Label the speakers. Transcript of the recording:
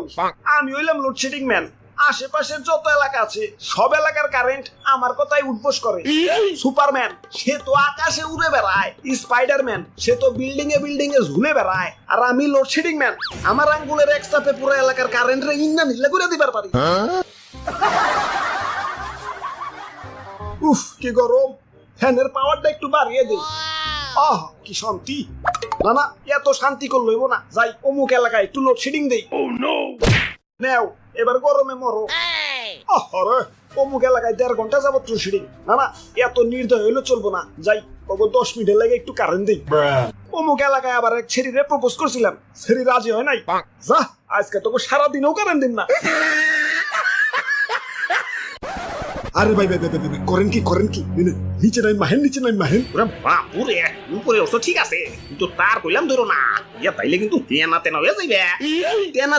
Speaker 1: মানুষ, আমি হইলাম লোডশেডিং ম্যান। আশেপাশের যত এলাকা আছে সব এলাকার কারেন্ট আমার কথাই উঠবোস করে। সুপারম্যান সে তো আকাশে উড়ে বেড়ায়, স্পাইডারম্যান সে তো বিল্ডিং এ ঝুলে বেড়ায়, আর আমি লোডশেডিং ম্যান। আমার আঙ্গুলের এক চাপে পুরো এলাকার কারেন্ট রে ইন্না নিল্লা করে দিবার পারি। উফ কি গরম, ফ্যানের পাওয়ারটা একটু বাড়িয়ে দেই। আহ কি শান্তি। না না, এত শান্তি করলে হইব না, যাই অমুক এলাকায় একটু লোডশেডিং দেই। নেও এবার গরমে মরো। আরে অমুক এলাকায় 1.5 ঘন্টা যাবত লোডশেডিং। না না, এত নির্দয় হইলে চলবো না, যাই ওগো 10 মিনিটের লাগে একটু কারেন্ট দেই। অমুক এলাকায় আবার এক ছেড়িরে প্রপোজ করছিলাম, ছেড়ি রাজি হয় নাই। যা আজকে তোকে সারাদিনও কারেন্ট দিন না। আরে ভাই ভাই ভাই করেন কি নিচে নাই মাহেন।
Speaker 2: ওরে বাপুরে, উপরে অবশ্য ঠিক আছে, কিন্তু তার কইলাম ধরো না, ইয়া তাইলে কিন্তু তেনা তেনা হয়ে যাইবে। তেনা